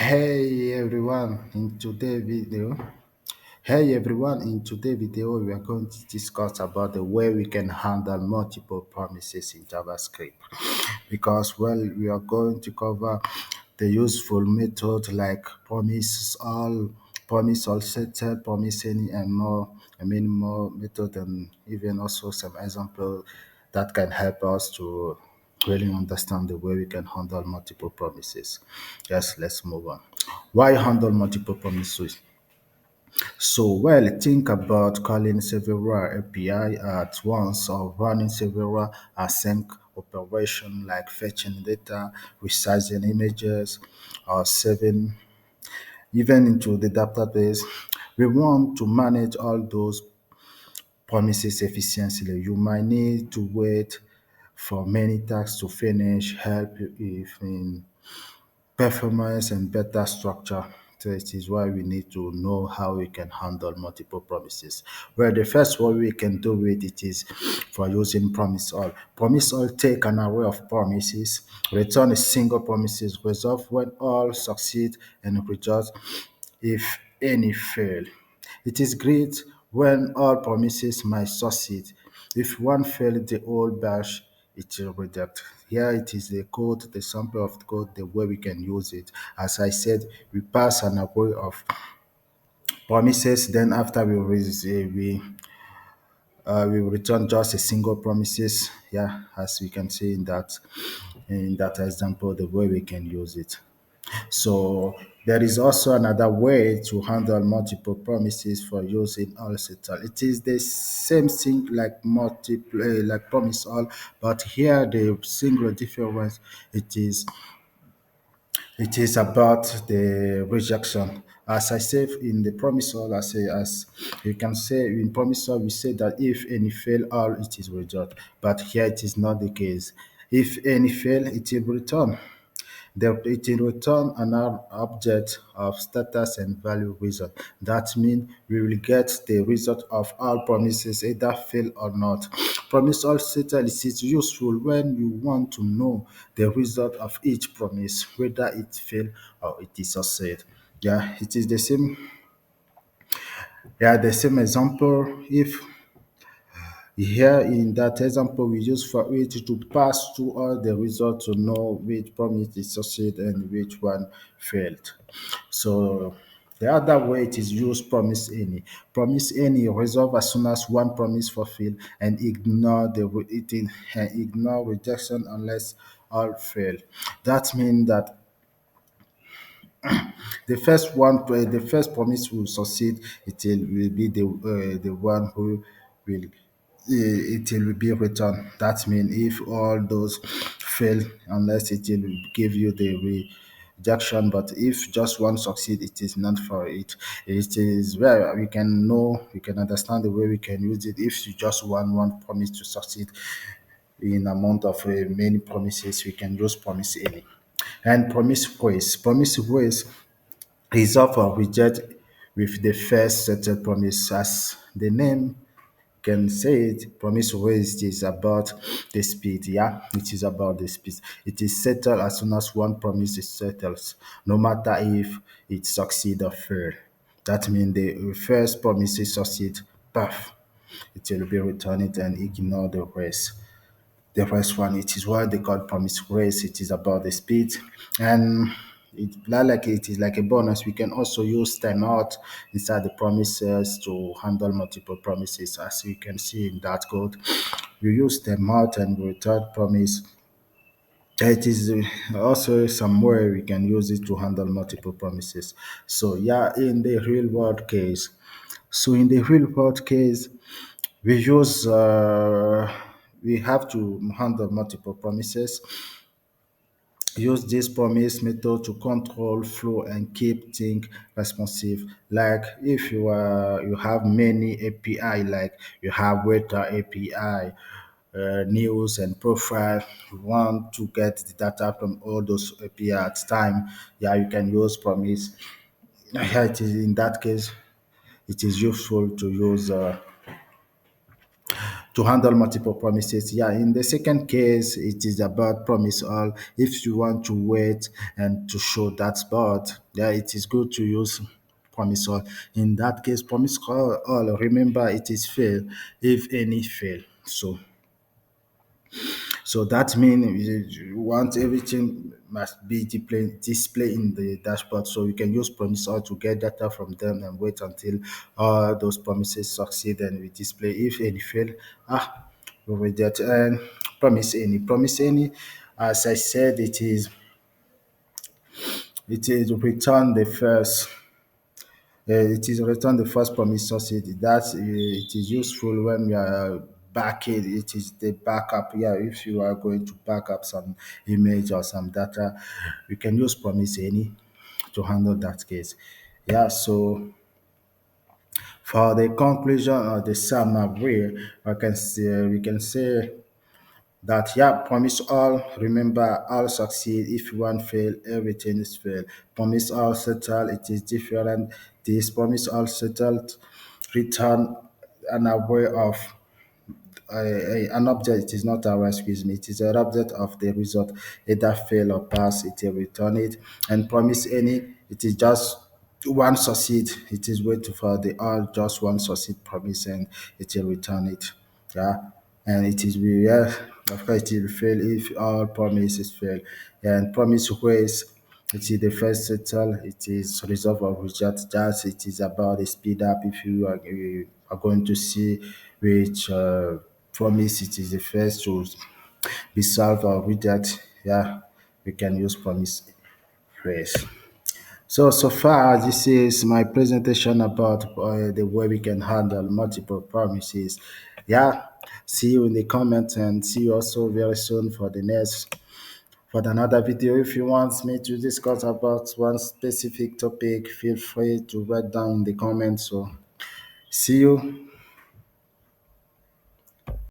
Hey everyone, in today's video we are going to discuss about the way we can handle multiple promises in JavaScript. Because we are going to cover the useful method like promise all settle, promise any and more, more method and even also some example that can help us to really understand the way we can handle multiple promises. Yes, let's move on. Why handle multiple promises? Think about calling several API at once or running several async operations like fetching data, resizing images, or saving even into the database. We want to manage all those promises efficiently. You might need to wait for many tasks to finish, help if in performance and better structure. So it is why we need to know how we can handle multiple promises. Well, the first one we can do with it is for using promise all. Promise all take an array of promises, return a single promises, resolve when all succeed and reject if any fail. It is great when all promises might succeed. If one fails, the whole batch it will reject. Here it is the code, the sample of the code, the way we can use it. As I said, we pass an array of promises. Then after we return just a single promises. Yeah, as we can see in that example, the way we can use it. So there is also another way to handle multiple promises for using all settle. It is the same thing like like promise all, but here the single difference it is about the rejection. As I say in the promise all, I say as you can say in promise all, we say that if any fail, all it is reject. But here it is not the case. If any fail, it will return. It will return an object of status and value result. That means we will get the result of all promises, either fail or not. Promise all settle is useful when you want to know the result of each promise, whether it fail or it is succeed. Yeah, it is the same. Yeah, the same example. If here in that example, we use for it to pass through all the results to know which promise is succeed and which one failed. So the other way it is used promise any. Promise any resolve as soon as one promise fulfill and ignore ignore rejection unless all fail. That means that the first promise will succeed. Will be the one who will it will be returned. That means if all those fail, unless it will give you the rejection. But if just one succeed, it is not for it. It is where we can understand the way we can use it. If you just want one promise to succeed in amount of many promises, we can use promise any. And promise ways resolve or reject with the first settled promise. As the name can say it, promise raised is about the speed. Yeah, it is about the speed. It is settled as soon as one promise is settled, no matter if it succeed or fail. That means the first promise is succeed, path. It will be returned and ignore the rest. The first one, it is what they call promise race. It is about the speed, and it is like a bonus. We can also use timeout inside the promises to handle multiple promises. As you can see in that code, you use timeout and return promise. It is also somewhere we can use it to handle multiple promises. So yeah, in the real world case, we use we have to handle multiple promises. Use this promise method to control flow and keep things responsive. Like if you have many API, like you have waiter API, news and profile. You want to get the data from all those API at time. Yeah, you can use promise. Yeah, it is in that case, it is useful to handle multiple promises. Yeah, in the second case, it is about promise all. If you want to wait and to show that spot, yeah, it is good to use promise all. In that case, promise all, remember it is fail if any fail. So that means you want everything must be display in the dashboard. So you can use promise all to get data from them and wait until all those promises succeed and we display. If any fail, we will get and promise any. As I said, it is return the first. It is return the first promise succeed. That it is useful when we are backing. It is the backup. Yeah, if you are going to back up some image or some data, you can use promise any to handle that case. Yeah. So for the conclusion of the summary, we can say that yeah, promise all, remember all succeed. If one fail, everything is fail. Promise all settle, it is different. This promise all settled, return an aware of an object. It is not our, excuse me, it is an object of the result, either fail or pass, it will return it. And promise any, it is just one succeed, it is wait for the all just one succeed promise and it will return it. Yeah. And it is yeah, of course it will fail if all promises fail. And promise ways, it is the first settle, it is resolve or reject. Just it is about the speed up. If you are going to see which promise it is the first to be solved or reject, yeah, we can use promise phrase. So far, this is my presentation about the way we can handle multiple promises. Yeah, see you in the comments and see you also very soon for the next for another video. If you want me to discuss about one specific topic, feel free to write down in the comments. So see you.